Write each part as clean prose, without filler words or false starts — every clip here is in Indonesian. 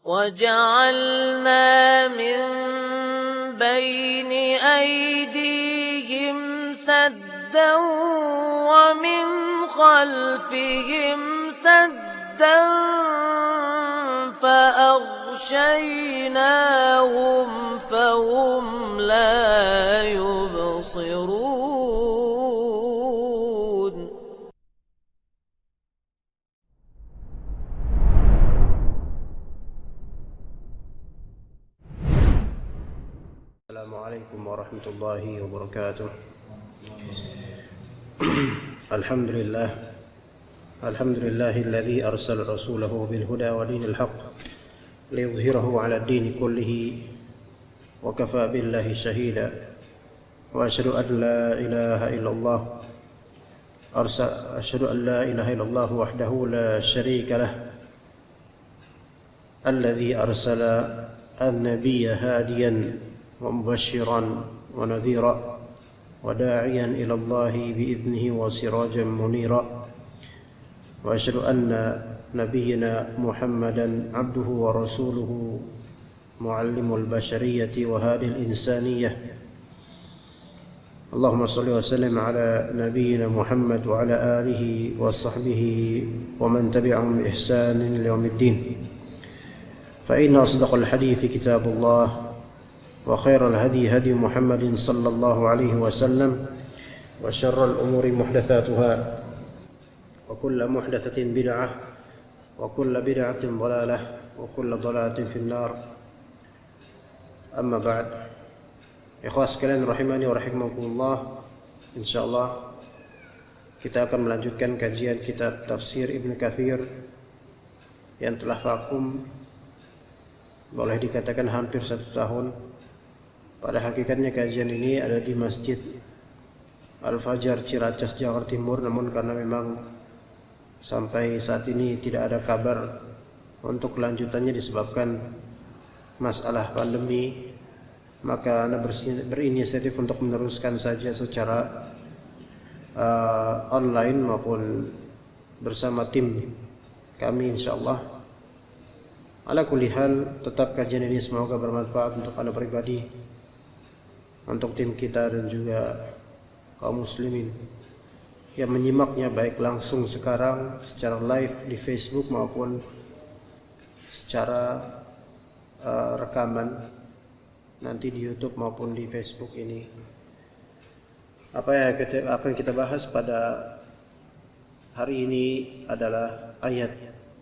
وجعلنا من بين أيديهم سدا ومن خلفهم سدا فأغشيناهم فهم لا يبصرون. Assalamualaikum warahmatullahi wabarakatuh. Alhamdulillahilladzi arsala rasulahu bil huda wa dinil haqq liyudhhirahu 'ala ad-din kullihi wa kafa billahi shahida. Wa asyhadu an la ilaha illallah wahdahu la syarika lah alladzi arsala an-nabiyya hadiyan ومبشرا ونذيرا وداعيا إلى الله بإذنه وسراجا منيرا وأشهد أن نبينا محمدا عبده ورسوله معلم البشرية وهادي الإنسانية. اللهم صل وسلم على نبينا محمد وعلى آله وصحبه ومن تبعهم بإحسان ليوم الدين. فإن أصدق الحديث كتاب الله وخير الهدي هدي محمد صلى الله عليه وسلم وشر الأمور محدثاتها وكل محدثة بدعة وكل بدعة ضلالة وكل ضلالة في النار. أما بعد, ikhwas sekalian rahimani wa rahimakumullah, insyaallah kita akan melanjutkan kajian kitab tafsir Ibnu Katsir yang telah vakum boleh dikatakan hampir 1 tahun. Pada hakikatnya kajian ini ada di Masjid Al-Fajar Ciracas, Jakarta Timur, namun karena memang sampai saat ini tidak ada kabar untuk kelanjutannya disebabkan masalah pandemi, maka Anda berinisiatif untuk meneruskan saja secara online maupun bersama tim kami insyaallah. Ala kulli hal, tetap kajian ini semoga bermanfaat untuk Anda pribadi, untuk tim kita dan juga kaum muslimin yang menyimaknya baik langsung sekarang secara live di Facebook maupun secara rekaman nanti di YouTube maupun di Facebook ini. Apa yang akan kita bahas pada hari ini adalah ayat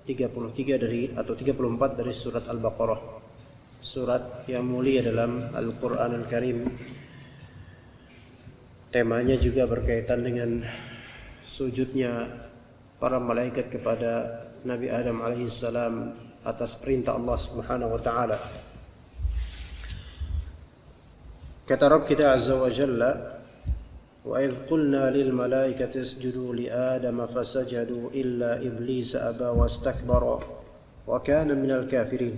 33 atau 34 dari surat Al-Baqarah, surat yang mulia dalam Al-Quranul Karim. Temanya juga berkaitan dengan sujudnya para malaikat kepada Nabi Adam alaihissalam atas perintah Allah Subhanahu wa taala. Kata Rabb kita azza wa jalla, wa idh qulna lil malaikati isjudu li Adam fasajadu illa iblis aba wastakbara wa kana minal kafirin.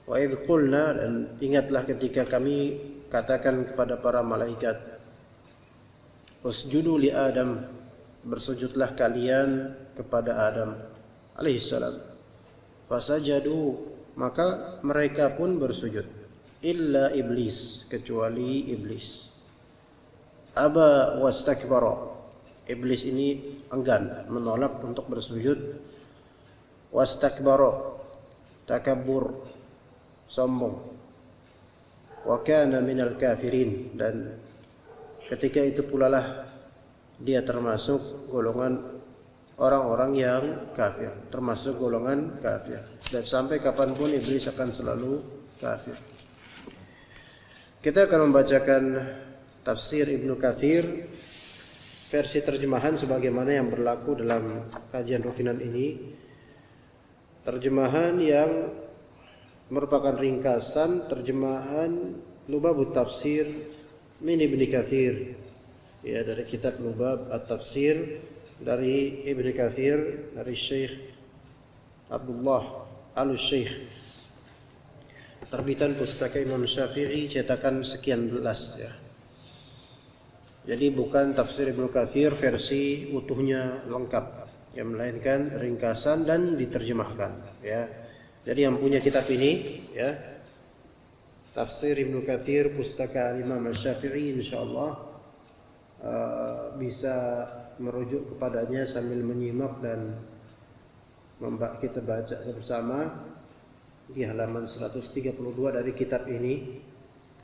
Wa idh qulna, dan ingatlah ketika kami katakan kepada para malaikat, usjudu li Adam, bersujudlah kalian kepada Adam alaihissalam. Fasajadu, maka mereka pun bersujud. Illa iblis, kecuali iblis. Aba wastakbara, iblis ini enggan, menolak untuk bersujud. Wastakbara, takabbur, sombong. Wa kana minal kafirin, dan ketika itu pula lah dia termasuk golongan orang-orang yang kafir, termasuk golongan kafir, dan sampai kapanpun iblis akan selalu kafir. Kita akan membacakan tafsir Ibnu Katsir versi terjemahan sebagaimana yang berlaku dalam kajian rutinan ini. Terjemahan yang merupakan ringkasan terjemahan Lubabut Tafsir min Ibnu Katsir, ya, dari kitab Lubab At-Tafsir dari Ibnu Katsir, dari Syekh Abdullah Al-Syekh, terbitan Pustaka Imam Syafi'i, cetakan sekian belas, ya. Jadi bukan tafsir Ibnu Katsir versi utuhnya lengkap, ya, melainkan ringkasan dan diterjemahkan, ya. Jadi yang punya kitab ini, ya, Tafsir Ibnu Katsir pustaka Imam Asy-Syafi'i, insyaallah bisa merujuk kepadanya sambil menyimak dan kita baca bersama di halaman 132 dari kitab ini.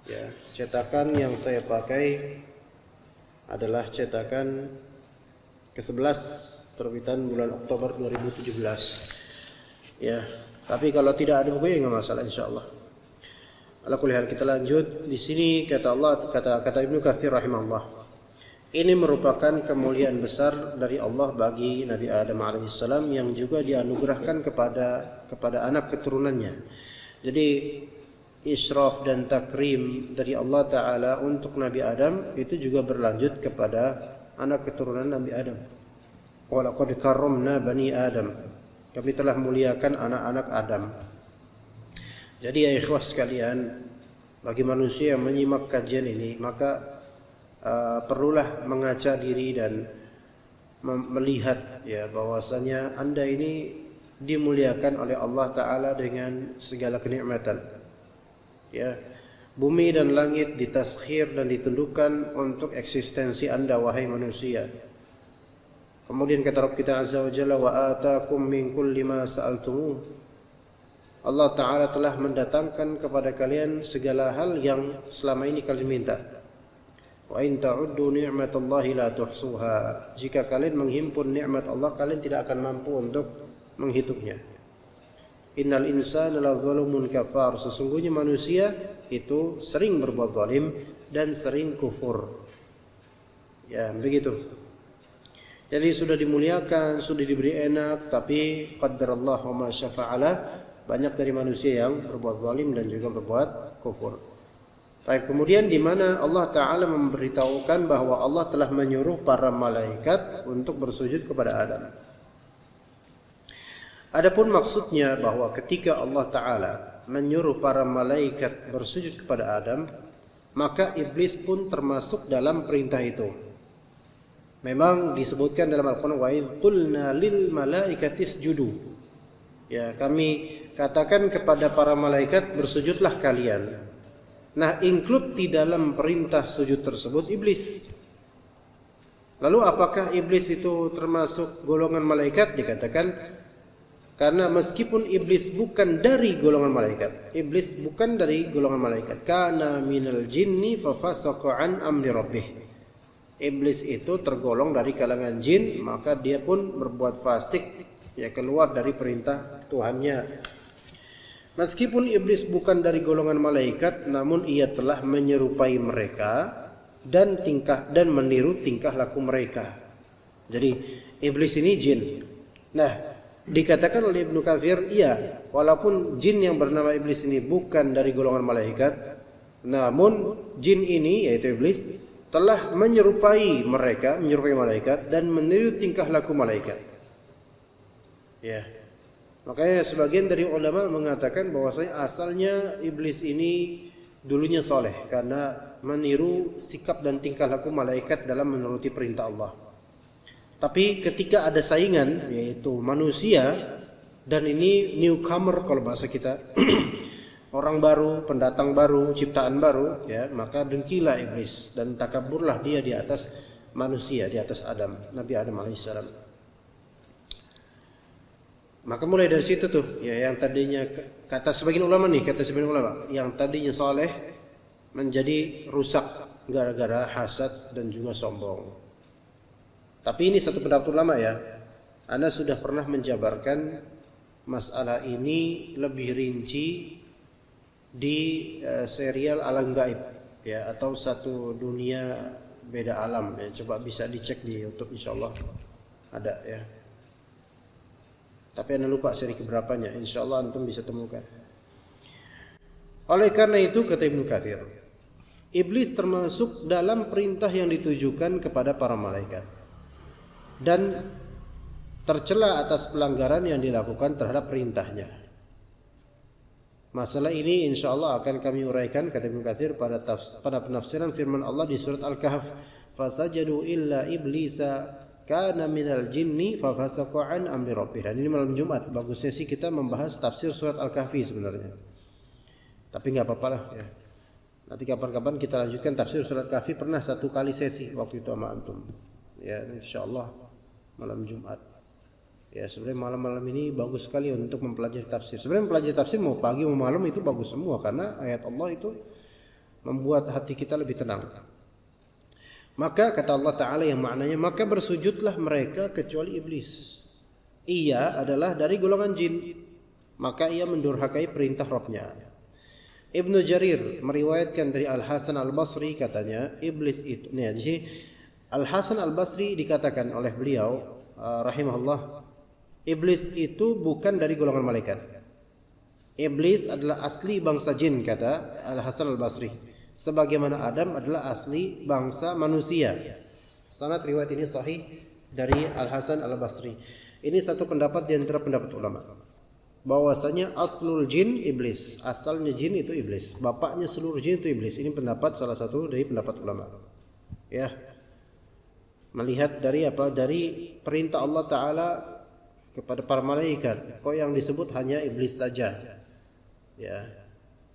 Ya, cetakan yang saya pakai adalah cetakan ke-11 terbitan bulan Oktober 2017. Ya, tapi kalau tidak ada buku ya enggak masalah insyaallah. Ala kulli hal, kita lanjut. Di sini kata Ibnu Katsir rahimahullah, ini merupakan kemuliaan besar dari Allah bagi Nabi Adam alaihissalam yang juga dianugerahkan kepada anak keturunannya. Jadi israf dan takrim dari Allah Ta'ala untuk Nabi Adam itu juga berlanjut kepada anak keturunan Nabi Adam. Wa laqad karramna bani Adam, kami telah muliakan anak-anak Adam. Jadi ya ikhwah sekalian, bagi manusia yang menyimak kajian ini, maka perlulah mengaca diri dan melihat ya bahwasanya Anda ini dimuliakan oleh Allah Ta'ala dengan segala kenikmatan. Ya, bumi dan langit ditaskhir dan ditundukkan untuk eksistensi Anda wahai manusia. Kemudian kata Rabb kita Azza wa Jalla, wa atakum min kulli ma sa'altumuh. Allah Ta'ala telah mendatangkan kepada kalian segala hal yang selama ini kalian minta. Wa in ta'uddu ni'matallahi la tuhsuha. Jika kalian menghimpun nikmat Allah, kalian tidak akan mampu untuk menghitungnya. Innal insana la zalumun kafar. Sesungguhnya manusia itu sering berbuat zalim dan sering kufur. Ya, begitu. Jadi sudah dimuliakan, sudah diberi enak, tapi qaddarallahu wa ma syafa'ala. Banyak dari manusia yang berbuat zalim dan juga berbuat kufur. Baik, kemudian di mana Allah Ta'ala memberitahukan bahwa Allah telah menyuruh para malaikat untuk bersujud kepada Adam. Adapun maksudnya bahwa ketika Allah Ta'ala menyuruh para malaikat bersujud kepada Adam, maka iblis pun termasuk dalam perintah itu. Memang disebutkan dalam Al-Quran, wa idh qulna lil malaikati isjudu. Ya, kami katakan kepada para malaikat, bersujudlah kalian. Nah, include di dalam perintah sujud tersebut iblis. Lalu apakah iblis itu termasuk golongan malaikat? Dikatakan karena meskipun iblis bukan dari golongan malaikat, iblis bukan dari golongan malaikat. Kana minal jinni fafasaqa an amri rabbih. Iblis itu tergolong dari kalangan jin, maka dia pun berbuat fasik, ya, keluar dari perintah Tuhannya. Meskipun iblis bukan dari golongan malaikat, namun ia telah menyerupai mereka dan meniru tingkah laku mereka. Jadi iblis ini jin. Nah, dikatakan oleh Ibnu Katsir, iya, walaupun jin yang bernama iblis ini bukan dari golongan malaikat, namun jin ini yaitu iblis telah menyerupai malaikat dan meniru tingkah laku malaikat. Ya. Makanya sebagian dari ulama mengatakan bahwasanya asalnya iblis ini dulunya soleh karena meniru sikap dan tingkah laku malaikat dalam menuruti perintah Allah. Tapi ketika ada saingan yaitu manusia, dan ini newcomer kalau bahasa kita, orang baru, pendatang baru, ciptaan baru, ya, maka dengkilah iblis dan takaburlah dia di atas manusia, di atas Adam, Nabi Adam alaihissalam. Maka mulai dari situ tuh, ya, yang tadinya kata sebagian ulama, yang tadinya soleh menjadi rusak gara-gara hasad dan juga sombong. Tapi ini satu pendapat ulama, ya. Anda sudah pernah menjabarkan masalah ini lebih rinci di serial Alam Gaib, ya, atau Satu Dunia Beda Alam, ya. Coba bisa dicek di YouTube, insyaallah ada, ya. Tapi Anda lupa seri keberapanya, insyaallah antum bisa temukan. Oleh karena itu kata Ibnu Katsir, iblis termasuk dalam perintah yang ditujukan kepada para malaikat dan tercela atas pelanggaran yang dilakukan terhadap perintahnya. Masalah ini insyaallah akan kami uraikan kata Ibnu Katsir pada penafsiran firman Allah di surat Al-Kahf, fasajadu illa iblisa kana minal jinni fa fasaqa an amri rabbih. Dan ini malam Jumat, bagus sesi kita membahas tafsir surat Al-Kahfi sebenarnya. Tapi enggak apa-apa lah ya. Nanti kapan-kapan kita lanjutkan tafsir surat Kahfi, pernah 1 kali sesi waktu itu sama antum. Ya, insyaallah malam Jumat. Ya, sebenarnya malam-malam ini bagus sekali untuk mempelajari tafsir. Sebenarnya mempelajari tafsir mau pagi mau malam itu bagus semua, karena ayat Allah itu membuat hati kita lebih tenang. Maka kata Allah Ta'ala yang maknanya, maka bersujudlah mereka kecuali iblis. Ia adalah dari golongan jin, maka ia mendurhakai perintah Rabbnya. Ibnu Jarir meriwayatkan dari Al-Hasan Al-Basri, katanya iblis itu. Nih di sini Al-Hasan Al-Basri dikatakan oleh beliau rahimahullah, iblis itu bukan dari golongan malaikat. Iblis adalah asli bangsa jin, kata Al-Hasan Al-Basri. Sebagaimana Adam adalah asli bangsa manusia. Sanad riwayat ini sahih dari Al-Hasan Al-Basri. Ini satu pendapat di antara pendapat ulama, bahwasanya aslul jin iblis, asalnya jin itu iblis, bapaknya seluruh jin itu iblis. Ini pendapat salah satu dari pendapat ulama. Ya. Melihat dari apa? Dari perintah Allah Ta'ala kepada para malaikat, kok yang disebut hanya iblis saja? Ya.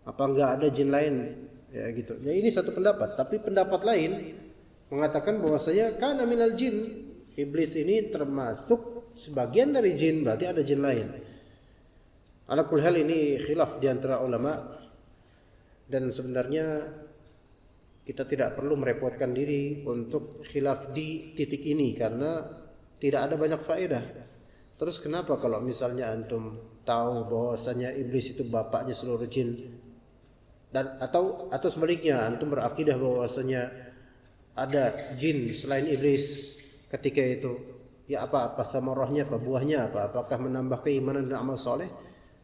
Apa enggak ada jin lain? Ya gitu. Ya, ini satu pendapat, tapi pendapat lain mengatakan bahwasanya kana minal jin, iblis ini termasuk sebagian dari jin, berarti ada jin lain. Ala kulli hal ini khilaf di antara ulama, dan sebenarnya kita tidak perlu merepotkan diri untuk khilaf di titik ini karena tidak ada banyak faedah. Terus kenapa kalau misalnya antum tahu bahwasanya iblis itu bapaknya seluruh jin, dan atau sebaliknya antum berakidah bahwasanya ada jin selain iblis ketika itu, ya apa samarahnya, apa buahnya apa? Apakah menambah keimanan dan amal soleh?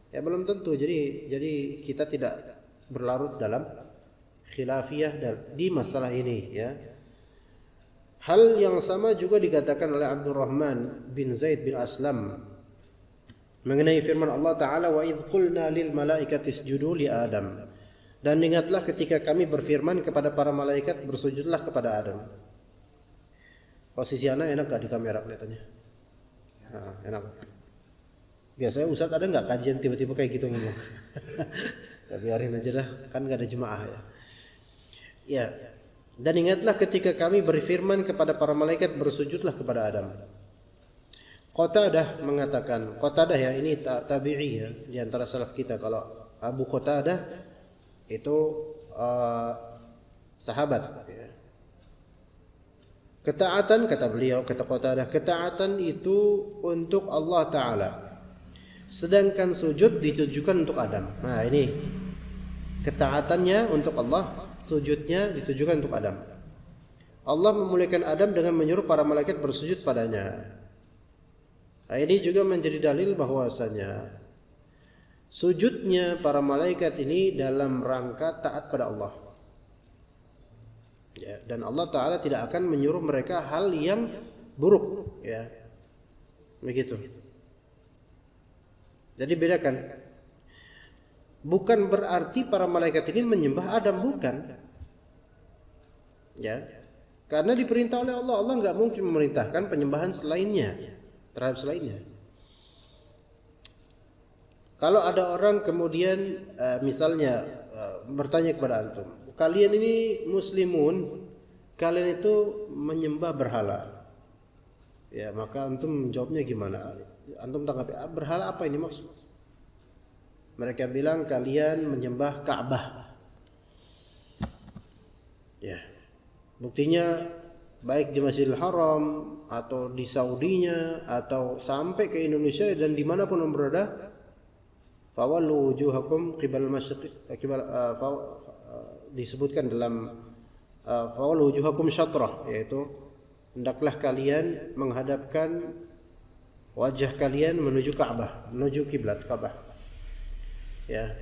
Ya belum tentu. Jadi kita tidak berlarut dalam khilafiyah di masalah ini ya. Hal yang sama juga dikatakan oleh Abdurrahman bin Zaid bin Aslam mengenai firman Allah Ta'ala, wa idh qulna lil malaikati isjudu li Adam. Dan ingatlah ketika kami berfirman kepada para malaikat, bersujudlah kepada Adam. Posisi anak enak gak di kamera kelihatannya? Nah, enak. Biasanya Ustaz ada nggak kajian tiba-tiba kayak gitu ngomong? Ya biarin aja dah, kan nggak ada jemaah ya. Ya. Dan ingatlah ketika kami berfirman kepada para malaikat, bersujudlah kepada Adam. Qatadah mengatakan, Qatadah ya ini tabi'i ya di antara salaf kita. Kalau Abu Qatadah itu sahabat ya. Ketaatan, kata beliau, kata Qatadah, ketaatan itu untuk Allah Ta'ala, sedangkan sujud ditujukan untuk Adam. Nah ini ketaatannya untuk Allah, sujudnya ditujukan untuk Adam. Allah memuliakan Adam dengan menyuruh para malaikat bersujud padanya. Nah, ini juga menjadi dalil bahwasanya sujudnya para malaikat ini dalam rangka taat pada Allah. Ya, dan Allah Ta'ala tidak akan menyuruh mereka hal yang buruk. Ya, begitu. Jadi bedakan. Bukan berarti para malaikat ini menyembah Adam, bukan. Ya. Karena diperintah oleh Allah, Allah enggak mungkin memerintahkan penyembahan selainnya, terhadap selainnya. Kalau ada orang kemudian misalnya bertanya kepada antum, kalian ini muslimun, kalian itu menyembah berhala. Ya, maka antum jawabnya gimana? Antum tanggapi, berhala apa ini maksud? Mereka bilang kalian menyembah Ka'bah. Ya. Buktinya baik di Masjidil Haram atau di Saudinya atau sampai ke Indonesia dan dimanapun berada, fawallu wujuhakum qibal masyriq, disebutkan dalam fawallu wujuhakum syatrah, yaitu hendaklah kalian menghadapkan wajah kalian menuju Ka'bah, menuju kiblat Ka'bah. Ya.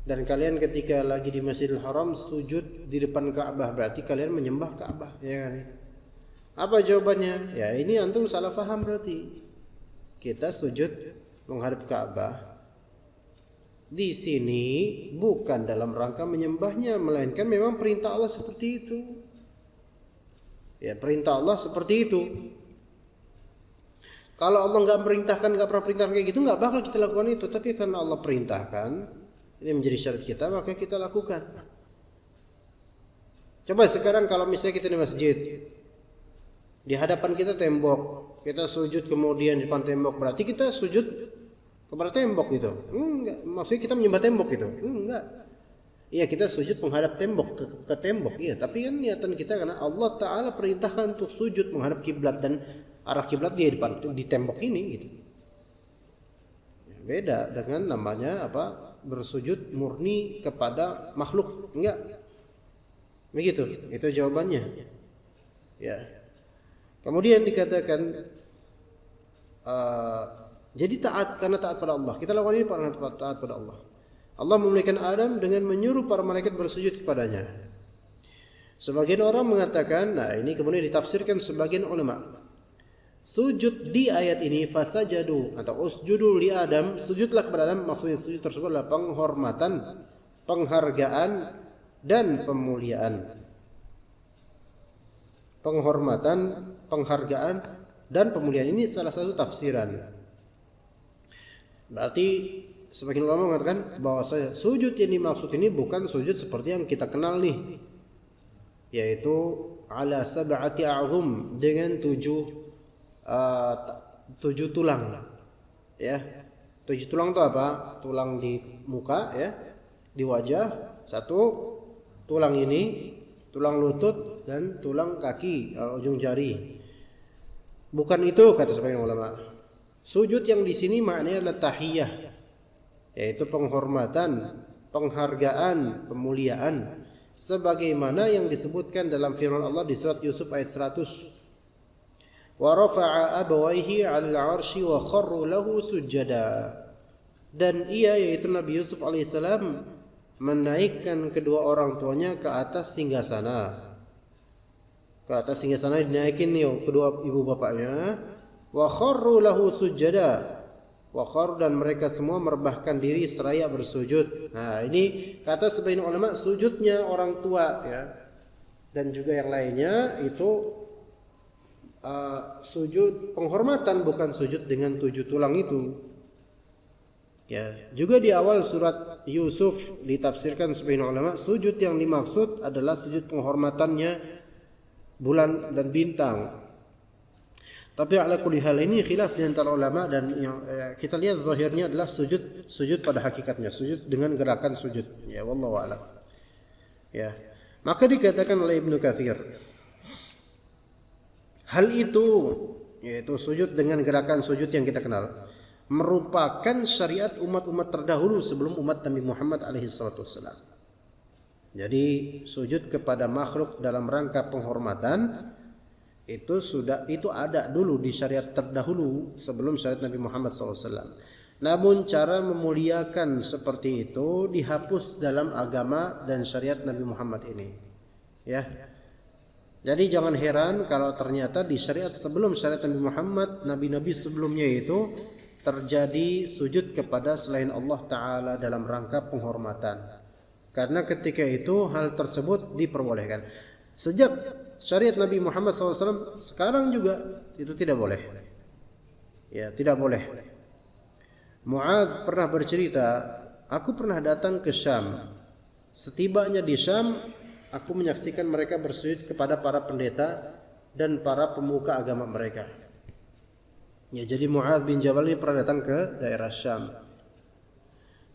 Dan kalian ketika lagi di Masjidil Haram sujud di depan Ka'bah, berarti kalian menyembah Ka'bah, ya kan? Apa jawabannya? Ya, ini antum salah paham berarti. Kita sujud menghadap Ka'bah di sini bukan dalam rangka menyembahnya, melainkan memang perintah Allah seperti itu. Ya, perintah Allah seperti itu. Kalau Allah nggak perintahkan, nggak pernah perintahkan kayak gitu, nggak bakal kita lakukan itu. Tapi karena Allah perintahkan, ini menjadi syarat kita, maka kita lakukan. Coba sekarang kalau misalnya kita di masjid, di hadapan kita tembok, kita sujud kemudian di depan tembok, berarti kita sujud kepada tembok gitu? Enggak, maksudnya kita menyembah tembok gitu? Enggak. Iya, kita sujud menghadap tembok ke tembok, iya. Tapi kan niatan kita karena Allah Taala perintahkan untuk sujud menghadap kiblat dan arah kiblat dia di tembok ini gitu. Beda dengan namanya apa? Bersujud murni kepada makhluk, enggak. Begitu, itu jawabannya. Ya. Kemudian dikatakan jadi taat karena taat pada Allah. Kita lakukan ini karena taat pada Allah. Allah memuliakan Adam dengan menyuruh para malaikat bersujud kepadanya. Sebagian orang mengatakan, nah ini kemudian ditafsirkan sebagian ulama. Sujud di ayat ini fasajadu atau usjudu li Adam, sujudlah kepada Adam, maksudnya sujud tersebut adalah penghormatan, penghargaan dan pemuliaan. Penghormatan, penghargaan dan pemuliaan ini salah satu tafsiran. Berarti sebagian ulama mengatakan bahwa sujud yang dimaksud ini bukan sujud seperti yang kita kenal nih, yaitu ala sab'ati a'zum dengan tujuh tulang. Ya, 7 tulang itu apa? Tulang di muka, ya, di wajah, 1 tulang ini, tulang lutut dan tulang kaki, ujung jari. Bukan itu kata sebagian ulama. Sujud yang di sini maknanya adalah tahiyah, yaitu penghormatan, penghargaan, pemuliaan, sebagaimana yang disebutkan dalam firman Allah di surat Yusuf ayat 100. Wa rafa'a abawaihi 'alal 'arsy wa kharru lahu sujada. Dan ia yaitu Nabi Yusuf alaihissalam menaikkan kedua orang tuanya ke atas singgasana. Ke atas singgasana dinaikin nih kedua ibu bapaknya. Wa kharru lahu sujada. Wa kharru dan mereka semua merebahkan diri seraya bersujud. Nah, ini kata sebagian ulama sujudnya orang tua, ya. Dan juga yang lainnya itu sujud penghormatan, bukan sujud dengan 7 tulang itu. Ya, juga di awal surat Yusuf ditafsirkan sebagian ulama sujud yang dimaksud adalah sujud penghormatannya bulan dan bintang. Tapi ala kulli hal ini khilaf di antara ulama, dan yang kita lihat zahirnya adalah sujud pada hakikatnya, sujud dengan gerakan sujud. Ya, wallahu a'lam. Ya. Maka dikatakan oleh Ibnu Katsir, hal itu yaitu sujud dengan gerakan sujud yang kita kenal merupakan syariat umat-umat terdahulu sebelum umat Nabi Muhammad alaihi salatu wassalam. Jadi sujud kepada makhluk dalam rangka penghormatan itu ada dulu di syariat terdahulu sebelum syariat Nabi Muhammad SAW. Namun cara memuliakan seperti itu dihapus dalam agama dan syariat Nabi Muhammad ini. Ya. Jadi jangan heran kalau ternyata di syariat sebelum syariat Nabi Muhammad, nabi-nabi sebelumnya itu terjadi sujud kepada selain Allah Ta'ala dalam rangka penghormatan. Karena ketika itu hal tersebut diperbolehkan. Sejak syariat Nabi Muhammad SAW sekarang juga itu tidak boleh. Ya, tidak boleh. Mu'adz pernah bercerita, aku pernah datang ke Syam. Setibanya di Syam, aku menyaksikan mereka bersujud kepada para pendeta dan para pemuka agama mereka. Ya, jadi Mu'adz bin Jabal ini pernah datang ke daerah Syam.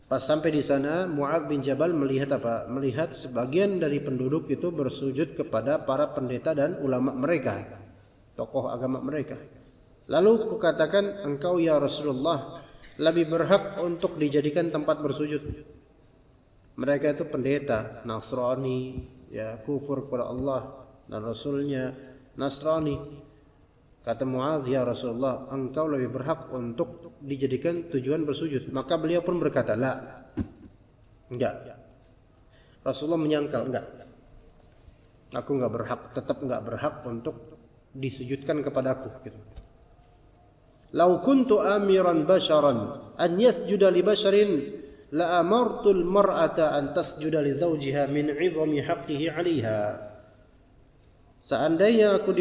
Pas sampai di sana, Mu'adz bin Jabal melihat apa? Melihat sebagian dari penduduk itu bersujud kepada para pendeta dan ulama mereka, tokoh agama mereka. Lalu kukatakan, engkau ya Rasulullah lebih berhak untuk dijadikan tempat bersujud. Mereka itu pendeta, Nasrani, ya, kufur kepada Allah dan Rasulnya, Nasrani. Kata Mu'adz, ya Rasulullah, engkau lebih berhak untuk dijadikan tujuan bersujud. Maka beliau pun berkata, la, enggak. Rasulullah menyangkal, enggak. Aku enggak berhak, tetap enggak berhak untuk disujudkan kepadaku. Gitu. Lau kuntu amiran basharan an yasjuda li basharin la amartul mar'ata an tasjuda li zawjiha min 'idhami haqqihi 'alayha. Seandainya aku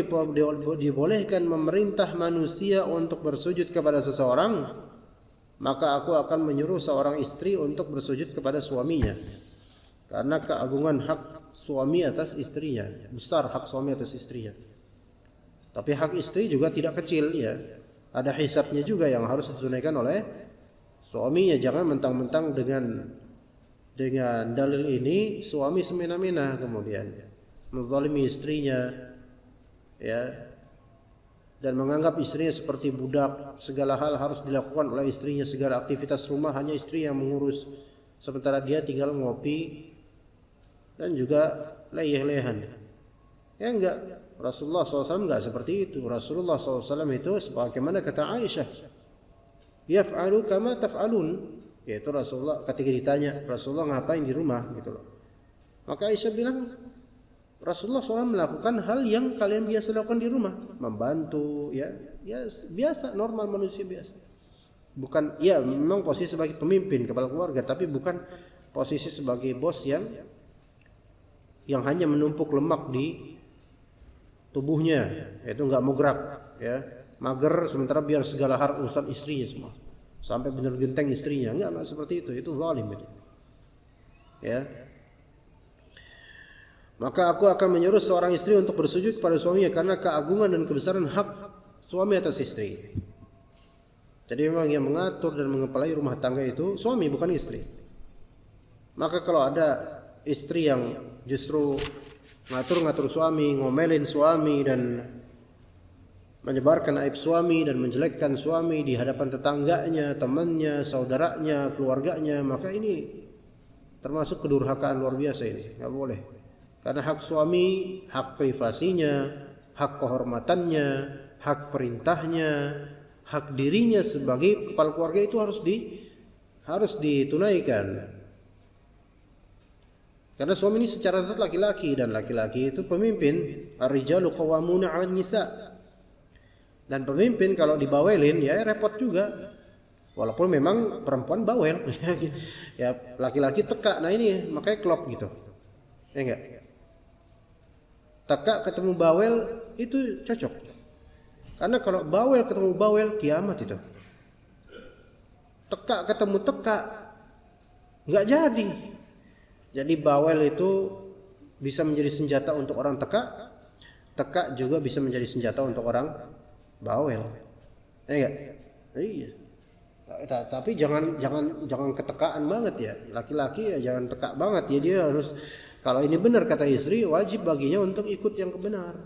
dibolehkan memerintah manusia untuk bersujud kepada seseorang, maka aku akan menyuruh seorang istri untuk bersujud kepada suaminya. Karena keagungan hak suami atas istrinya, besar hak suami atas istrinya. Tapi hak istri juga tidak kecil ya. Ada hisabnya juga yang harus ditunaikan oleh suaminya. Jangan mentang-mentang dengan dalil ini suami semena-mena kemudian menzalimi istrinya ya, dan menganggap istrinya seperti budak. Segala hal harus dilakukan oleh istrinya, segala aktivitas rumah hanya istri yang mengurus, sementara dia tinggal ngopi dan juga leyeh-leyehan. Ya enggak, Rasulullah SAW enggak seperti itu. Rasulullah SAW itu sebagaimana kata Aisyah, yaf'alu kama taf'alun, yaitu Rasulullah ketika ditanya Rasulullah ngapain di rumah gitu loh, maka Aisyah bilang Rasulullah SAW melakukan hal yang kalian biasa lakukan di rumah, membantu ya biasa, normal, manusia biasa. Bukan ya, memang posisi sebagai pemimpin kepala keluarga, tapi bukan posisi sebagai bos yang hanya menumpuk lemak di tubuhnya, itu enggak mau gerak ya, mager, sementara biar segala hal urusan istrinya semua, sampai benar genteng istrinya. Enggak seperti itu zalim itu ya. Maka aku akan menyuruh seorang istri untuk bersujud kepada suaminya karena keagungan dan kebesaran hak suami atas istri. Jadi memang yang mengatur dan mengepalai rumah tangga itu suami, bukan istri. Maka kalau ada istri yang justru ngatur-ngatur suami, ngomelin suami dan menyebarkan aib suami dan menjelekkan suami di hadapan tetangganya, temannya, saudaranya, keluarganya, maka ini termasuk kedurhakaan luar biasa. Ini nggak boleh. Karena hak suami, hak privasinya, hak kehormatannya, hak perintahnya, hak dirinya sebagai kepala keluarga itu harus ditunaikan. Karena suami ini secara zat laki-laki, dan laki-laki itu pemimpin. Ar-rijalu qawwamuna 'alan nisa. Dan pemimpin kalau dibawelin ya repot juga. Walaupun memang perempuan bawel ya, laki-laki teka. Nah ini makanya klop gitu. Ya enggak? Teka ketemu bawel itu cocok. Karena kalau bawel ketemu bawel, kiamat itu. Teka ketemu teka, nggak jadi. Jadi bawel itu bisa menjadi senjata untuk orang teka, teka juga bisa menjadi senjata untuk orang bawel. Ya enggak? Iya. Tapi jangan ketekaan banget ya. Laki-laki ya jangan teka banget ya, dia harus, kalau ini benar kata istri, wajib baginya untuk ikut yang kebenar.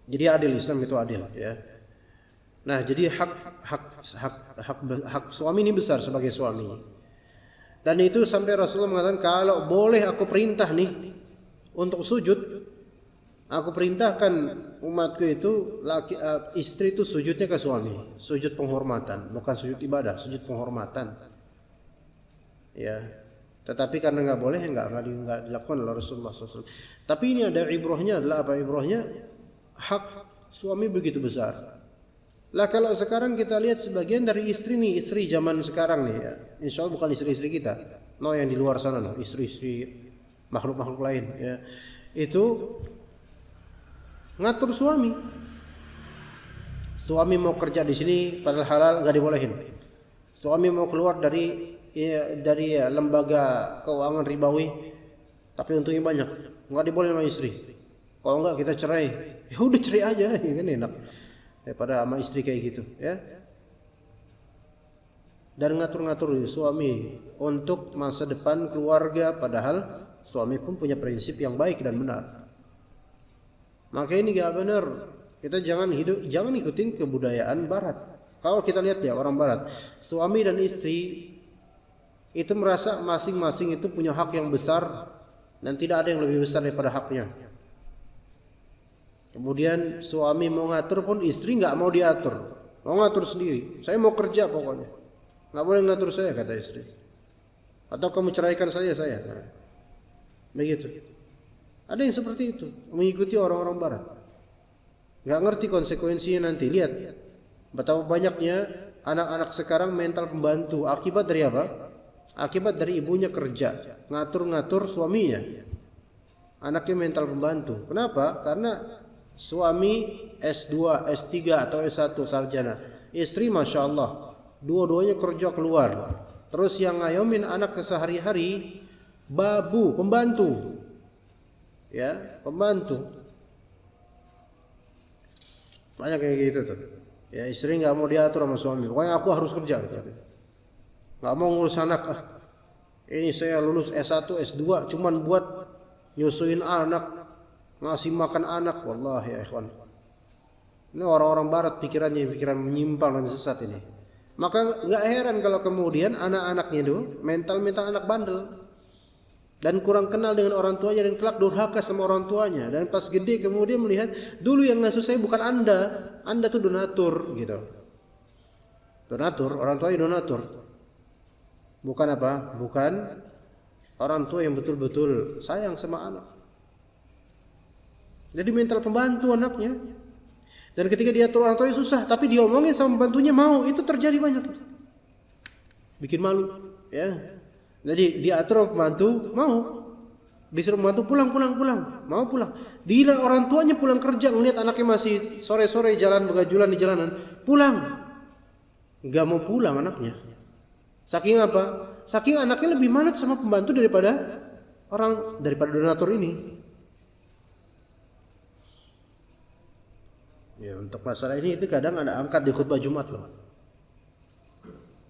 Jadi adil, Islam itu adil ya. Nah, jadi hak suami ini besar sebagai suami. Dan itu sampai Rasulullah mengatakan, kalau boleh aku perintah nih untuk sujud, aku perintahkan umatku itu istri itu sujudnya ke suami, sujud penghormatan, bukan sujud ibadah, sujud penghormatan. Ya. Tetapi karena nggak boleh, nggak dilakukan oleh Rasulullah SAW. Tapi ini ada ibrahnya, adalah apa ibrahnya? Hak suami begitu besar. Lah kalau sekarang kita lihat sebagian dari istri nih, istri zaman sekarang nih ya, insya Allah bukan istri-istri kita, no, yang di luar sana, no, istri-istri makhluk-makhluk lain ya, itu ngatur suami. Suami mau kerja di sini padahal halal nggak dibolehin. Suami mau keluar dari lembaga keuangan ribawi tapi untungnya banyak, nggak dibolehin sama istri. Kalau enggak kita cerai, ya udah cerai aja, ya kan enak daripada sama istri kayak gitu ya. Dan ngatur-ngatur suami untuk masa depan keluarga, padahal suami pun punya prinsip yang baik dan benar. Maka ini gak benar. Kita jangan ikutin kebudayaan barat. Kalau kita lihat ya orang barat, suami dan istri itu merasa masing-masing itu punya hak yang besar dan tidak ada yang lebih besar daripada haknya. Kemudian suami mau ngatur pun istri nggak mau diatur, mau ngatur sendiri. Saya mau kerja pokoknya, nggak boleh ngatur saya, kata istri. Atau kamu ceraikan saya. Nah, begitu. Ada yang seperti itu, mengikuti orang-orang barat. Nggak ngerti konsekuensinya nanti. Lihat betapa banyaknya anak-anak sekarang mental pembantu. Akibat dari apa? Akibat dari ibunya kerja, ngatur-ngatur suaminya. anaknya mental pembantu. Kenapa? Karena suami S2, S3 atau S1 sarjana, istri Masya Allah dua-duanya kerja keluar, terus yang ngayomin anak sehari-hari babu, pembantu, ya, pembantu. Banyak kayak gitu tuh. Ya, istri nggak mau diatur sama suami, pokoknya aku harus kerja, nggak mau ngurus anak. Ini saya lulus S1, S2 cuman buat nyusuin anak, ngasih makan anak. Wallahi ya ikhwan, ini orang-orang barat pikirannya pikiran menyimpang dan sesat ini. Maka nggak heran kalau kemudian anak-anaknya itu mental anak bandel dan kurang kenal dengan orang tuanya dan kelak durhaka sama orang tuanya, dan pas gede kemudian melihat dulu yang ngasuh saya bukan anda tuh donatur gitu. Donatur, orang tuanya donatur, bukan apa, bukan orang tua yang betul-betul sayang sama anak. Jadi mental pembantu anaknya. Dan ketika dia atur orang tuanya susah, tapi dia omongin sama pembantunya mau, itu terjadi banyak. Bikin malu, ya. Jadi dia atur pembantu mau, disuruh pembantu pulang, mau pulang. Dia orang tuanya pulang kerja, ngeliat anaknya masih sore-sore jalan begajulan di jalanan, pulang. Gak mau pulang anaknya. Saking apa? Saking anaknya lebih manut sama pembantu daripada donatur ini. Ya, untuk masalah ini itu kadang ada angkat di khutbah Jumat loh.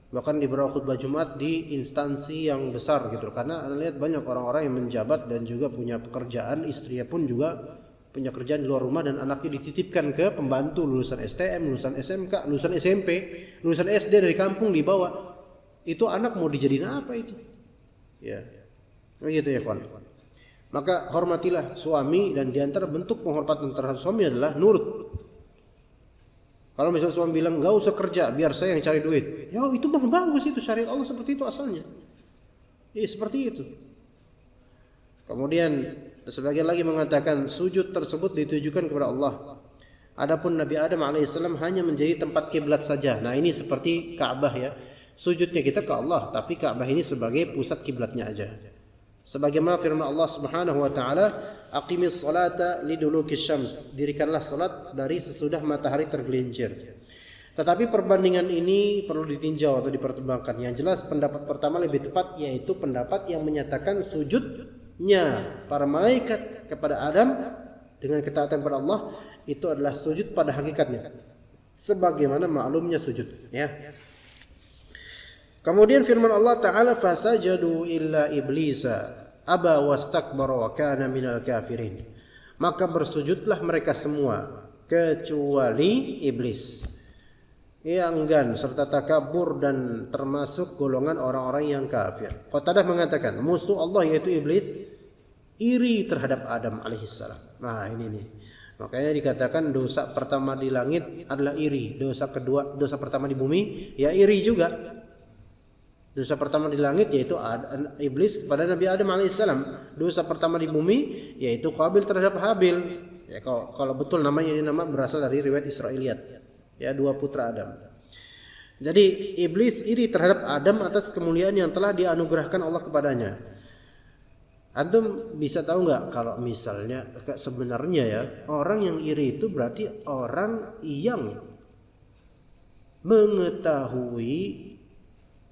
Bahkan di beberapa khutbah Jumat di instansi yang besar gitu. Karena Anda lihat banyak orang-orang yang menjabat dan juga punya pekerjaan, istrinya pun juga punya kerjaan di luar rumah, dan anaknya dititipkan ke pembantu lulusan STM, lulusan SMK, lulusan SMP, lulusan SD dari kampung dibawa. Itu anak mau dijadiin apa itu? Ya. Begitu ya, kawan. Maka hormatilah suami, dan diantara bentuk penghormatan terhadap suami adalah nurut. Kalau misalnya suami bilang nggak usah kerja, biar saya yang cari duit, ya itu mah bagus, itu syariat Allah seperti itu asalnya. Seperti itu. Kemudian sebagian lagi mengatakan sujud tersebut ditujukan kepada Allah. Adapun Nabi Adam alaihissalam hanya menjadi tempat kiblat saja. Nah ini seperti Ka'bah ya. Sujudnya kita ke Allah, tapi Ka'bah ini sebagai pusat kiblatnya aja. Sebagaimana firman Allah Subhanahu wa taala, aqimis salata lidulukis syams, dirikanlah salat dari sesudah matahari tergelincir. Tetapi perbandingan ini perlu ditinjau atau dipertimbangkan. Yang jelas pendapat pertama lebih tepat, yaitu pendapat yang menyatakan sujudnya para malaikat kepada Adam dengan ketaatan kepada Allah itu adalah sujud pada hakikatnya, sebagaimana maklumnya sujud, ya. Kemudian firman Allah Ta'ala, fasajadu illa iblisa aba wastakbara wa kana minal kafirin. Maka bersujudlah mereka semua kecuali iblis, ia enggan serta takabur dan termasuk golongan orang-orang yang kafir. Qatadah mengatakan musuh Allah yaitu iblis iri terhadap Adam alaihissalam. Nah ini nih, makanya dikatakan dosa pertama di langit adalah iri, dosa pertama di bumi ya iri juga. Dosa pertama di langit yaitu iblis kepada Nabi Adam alaihissalam. Dosa pertama di bumi yaitu Qabil terhadap Habil. Ya, kalau betul namanya, ini nama berasal dari riwayat Israiliyat. Ya, dua putra Adam. Jadi iblis iri terhadap Adam atas kemuliaan yang telah dianugerahkan Allah kepadanya. Antum bisa tahu nggak kalau misalnya sebenarnya ya orang yang iri itu berarti orang yang mengetahui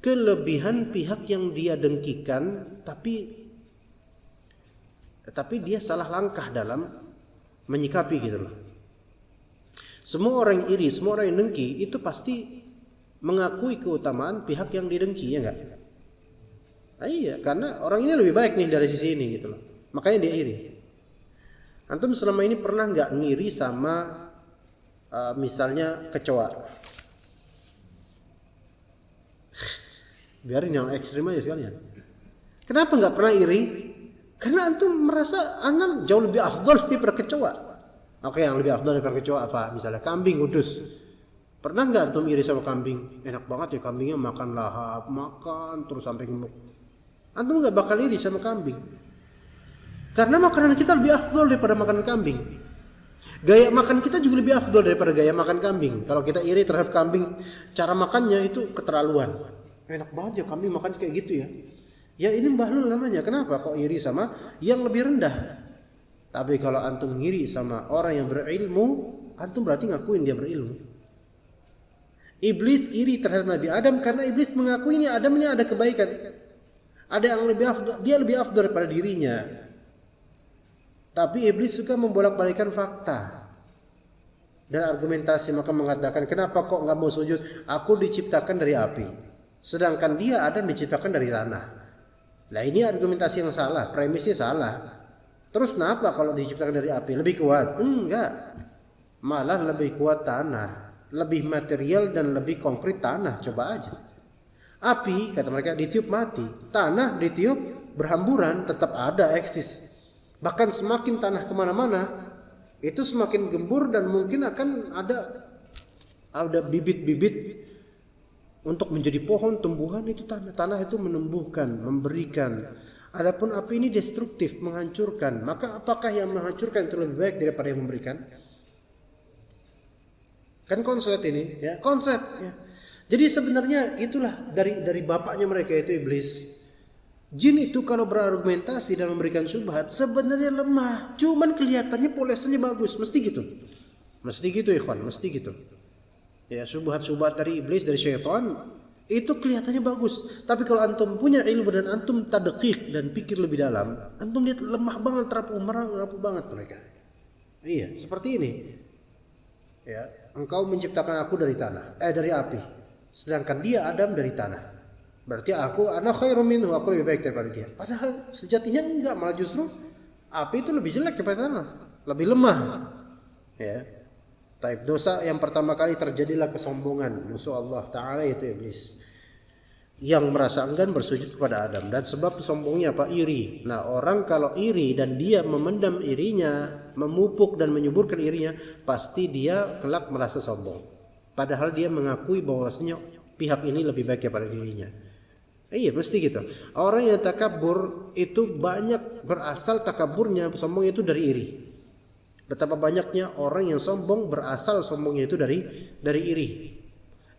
kelebihan pihak yang dia dengkikan, tapi dia salah langkah dalam menyikapi gitu loh. Semua orang yang iri, semua orang yang dengki itu pasti mengakui keutamaan pihak yang didengki, ya enggak? Nah, iya, karena orang ini lebih baik nih dari sisi ini gitu loh. Makanya dia iri. Antum selama ini pernah nggak ngiri sama misalnya kecoa? Biarin yang ekstrim aja sekalian. Kenapa nggak pernah iri? Karena antum merasa anak jauh lebih afdol daripada kecoa. Oke, yang lebih afdol daripada kecoa apa? Misalnya kambing kudus. Pernah nggak antum iri sama kambing? Enak banget ya kambingnya, makan lahap, makan terus sampai gemuk. Antum nggak bakal iri sama kambing. Karena makanan kita lebih afdol daripada makanan kambing. Gaya makan kita juga lebih afdol daripada gaya makan kambing. Kalau kita iri terhadap kambing, cara makannya itu keterlaluan. Enak banget ya kambing makan kayak gitu ya. Ya ini bahlul namanya. Kenapa kok iri sama yang lebih rendah? Tapi kalau antum ngiri sama orang yang berilmu, antum berarti ngakuin dia berilmu. Iblis iri terhadap Nabi Adam karena iblis mengakui ini Adam ini ada kebaikan. Ada yang lebih afdal, dia lebih afdal daripada dirinya. Tapi iblis suka membolak-balikan fakta dan argumentasi, maka mengatakan, kenapa kok nggak mau sujud? Aku diciptakan dari api, sedangkan dia Adam diciptakan dari tanah. Nah ini argumentasi yang salah, premisnya salah. Terus kenapa kalau diciptakan dari api lebih kuat? Enggak, malah lebih kuat tanah, lebih material dan lebih konkret tanah. Coba aja, api kata mereka ditiup mati, tanah ditiup berhamburan tetap ada, eksis. Bahkan semakin tanah kemana-mana itu semakin gembur dan mungkin akan ada bibit-bibit untuk menjadi pohon tumbuhan. Itu tanah itu menumbuhkan, memberikan. Adapun api ini destruktif, menghancurkan. Maka apakah yang menghancurkan itu lebih baik daripada yang memberikan? Kan konslet ini, ya, konslet. Ya. Jadi sebenarnya itulah dari bapaknya mereka itu iblis. Jin itu kalau berargumentasi dan memberikan syubhat sebenarnya lemah, cuman kelihatannya polesnya bagus, mesti gitu. Mesti gitu ikhwan, mesti gitu. Ya, syubhat-syubhat dari iblis, dari syaitan itu kelihatannya bagus. Tapi kalau antum punya ilmu dan antum tadqiq dan pikir lebih dalam, antum lihat lemah banget, rapuh banget mereka. Iya, seperti ini. Ya, engkau menciptakan aku dari dari api, sedangkan dia Adam dari tanah. Berarti ana khairum minhu, aku lebih baik daripada dia. Padahal sejatinya enggak, malah justru api itu lebih jelek daripada tanah, lebih lemah. Ya. Taib dosa yang pertama kali terjadilah kesombongan musuh Allah Ta'ala, yaitu iblis, yang merasa enggan bersujud kepada Adam. Dan sebab sombongnya apa? Iri. Nah, orang kalau iri dan dia memendam irinya, memupuk dan menyuburkan irinya, pasti dia kelak merasa sombong. Padahal dia mengakui bahwasanya pihak ini lebih baik daripada dirinya. Iya, mesti gitu. Orang yang takabur itu banyak berasal takaburnya, sombongnya itu dari iri. Betapa banyaknya orang yang sombong berasal sombongnya itu dari iri.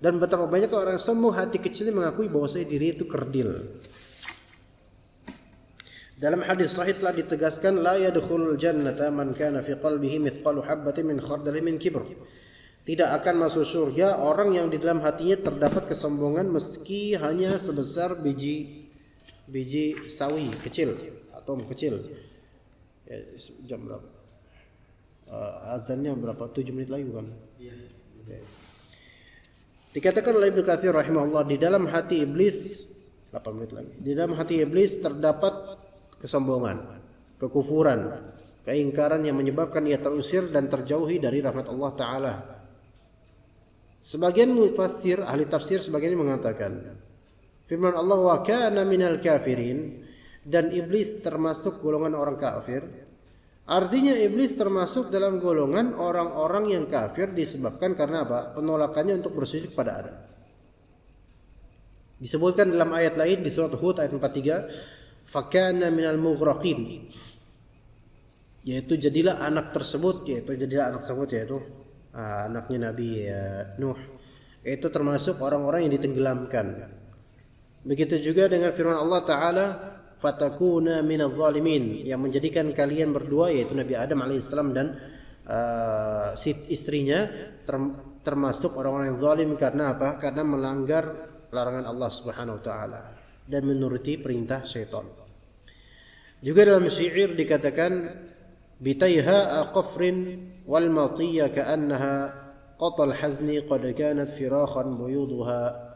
Dan betapa banyak orang yang sombong hati kecilnya mengakui bahwa diri itu kerdil. Dalam hadis sahih telah ditegaskan, la yadkhulul jannata man kana fi qalbihi mithqalu habatin min khardalin min kibr. Tidak akan masuk surga orang yang di dalam hatinya terdapat kesombongan meski hanya sebesar biji sawi kecil, atom kecil. Ya, jam berapa? Azannya berapa? 7 menit lagi bukan? Iya. Okay. Dikatakan oleh Ibnu Katsir rahimahullah, di dalam hati iblis 8 menit lagi. Di dalam hati iblis terdapat kesombongan, kekufuran, keingkaran yang menyebabkan ia terusir dan terjauhi dari rahmat Allah Ta'ala. Sebagian mufassir, ahli tafsir sebagian mengatakan firman Allah, wa kana minal kafirin, dan iblis termasuk golongan orang kafir. Artinya iblis termasuk dalam golongan orang-orang yang kafir disebabkan karena apa? Penolakannya untuk bersujud kepada Adam. Disebutkan dalam ayat lain di surat Hud ayat 43, fakana minal mughraqin, yaitu jadilah anak tersebut yaitu anaknya Nabi Nuh, itu termasuk orang-orang yang ditenggelamkan. Begitu juga dengan firman Allah Ta'ala, fatakuna minadh zalimin, yang menjadikan kalian berdua yaitu Nabi Adam alaihissalam dan istrinya termasuk orang-orang yang zalim. Karena apa? Karena melanggar larangan Allah Subhanahu wa taala dan menuruti perintah syaitan. Juga dalam syair dikatakan, bitayha qafrin wal matiyya ka'annaha qatal hazni qad kanat firakhan buyuduha.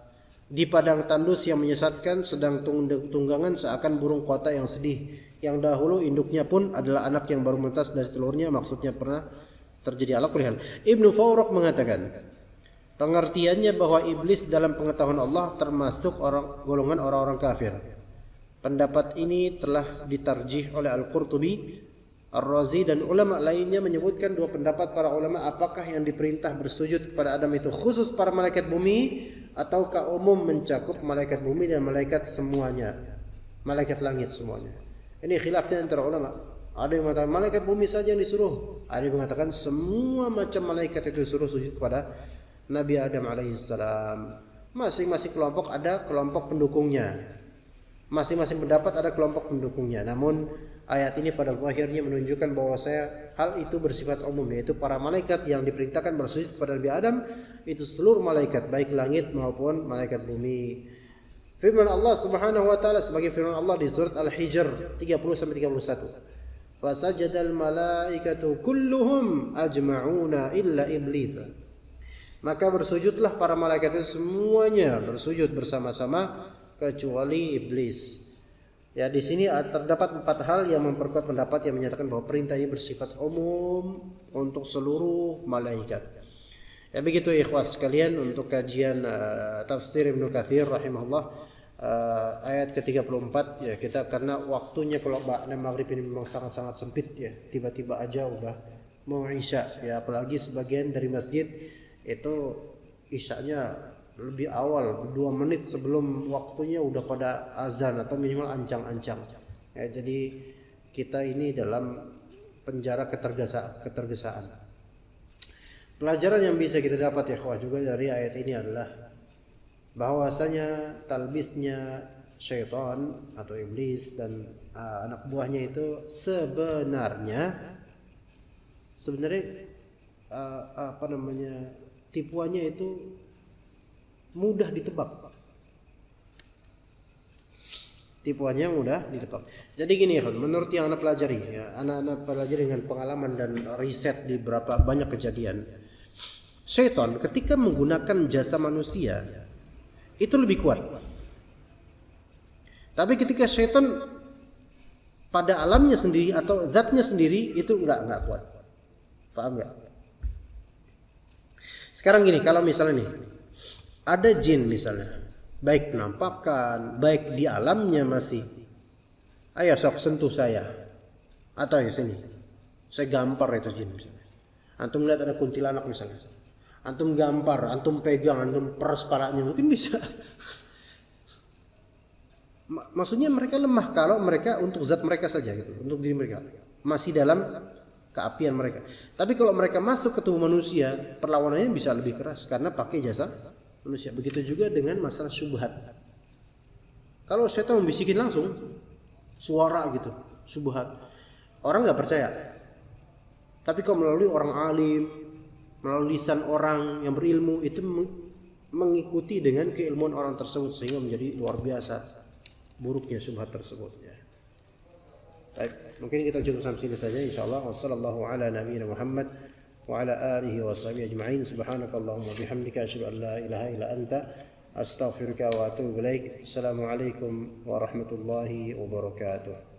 Di padang tandus yang menyesatkan sedang tunggangan seakan burung kota yang sedih, yang dahulu induknya pun adalah anak yang baru menetas dari telurnya. Maksudnya pernah terjadi. Ala kulli hal, Ibnu Fawraq mengatakan pengertiannya bahwa iblis dalam pengetahuan Allah termasuk golongan orang-orang kafir. Pendapat ini telah ditarjih oleh Al-Qurtubi, Ar-Razi, dan ulama lainnya menyebutkan dua pendapat para ulama, apakah yang diperintah bersujud kepada Adam itu khusus para malaikat bumi ataukah umum mencakup malaikat bumi dan malaikat semuanya, malaikat langit semuanya. Ini khilafnya antara ulama. Ada yang mengatakan malaikat bumi saja yang disuruh, ada yang mengatakan semua macam malaikat itu disuruh sujud kepada Nabi Adam alaihissalam. Masing-masing kelompok ada kelompok pendukungnya. Masing-masing pendapat ada kelompok pendukungnya. Namun ayat ini pada zahirnya menunjukkan bahwa hal itu bersifat umum, yaitu para malaikat yang diperintahkan bersujud kepada Nabi Adam itu seluruh malaikat, baik langit maupun malaikat bumi. Firman Allah Subhanahu wa taala sebagai firman Allah di surat Al-Hijr 30 sampai 31. Fasajadal malaikatu kulluhum ajma'una illa iblis. Maka bersujudlah para malaikat itu semuanya bersujud bersama-sama kecuali iblis. Ya, di sini terdapat 4 hal yang memperkuat pendapat yang menyatakan bahwa perintah ini bersifat umum untuk seluruh malaikat. Ya begitu ikhwas sekalian untuk kajian tafsir Ibnu Katsir rahimahullah. Ayat ke-34 ya, kita karena waktunya kalau ba'da maghrib ini memang sangat-sangat sempit ya, tiba-tiba aja udah mau isya ya, apalagi sebagian dari masjid itu isyanya lebih awal 2 menit sebelum waktunya udah pada azan atau minimal ancang-ancang ya, jadi kita ini dalam penjara ketergesaan. Pelajaran yang bisa kita dapat ya juga dari ayat ini adalah bahwasanya talbisnya syaitan atau iblis dan anak buahnya itu sebenarnya tipuannya itu mudah ditebak. Jadi gini ya, menurut yang anak pelajari ya, anak-anak pelajari dengan pengalaman dan riset di beberapa banyak kejadian, syaitan ketika menggunakan jasa manusia itu lebih kuat. Tapi ketika syaitan pada alamnya sendiri atau zatnya sendiri itu enggak kuat. Paham enggak? Sekarang gini, kalau misalnya nih ada jin misalnya, baik penampakan, baik di alamnya masih, ayo sok sentuh saya, atau ya sini, saya gampar itu jin misalnya. Antum lihat ada kuntilanak misalnya, antum gampar, antum pegang, antum peras palanya, mungkin bisa. Maksudnya mereka lemah kalau mereka untuk zat mereka saja gitu, untuk diri mereka masih dalam keapian mereka. Tapi kalau mereka masuk ke tubuh manusia, perlawanannya bisa lebih keras karena pakai jasa manusia. Begitu juga dengan masalah syubhat. Kalau setan membisikin langsung suara gitu, syubhat, orang nggak percaya. Tapi kalau melalui orang alim, melalui lisan orang yang berilmu, itu mengikuti dengan keilmuan orang tersebut sehingga menjadi luar biasa buruknya syubhat tersebut ya. Baik, mungkin kita cukup sampai sini saja insyaallah. Wassallallahu ala nabiyyina Muhammad wa ala alihi washabihi ajma'in. Subhanakallahumma bihamdika asyhadu an la ilaha illa anta astaghfiruka wa atubu ilaik. Assalamualaikum warahmatullahi wabarakatuh.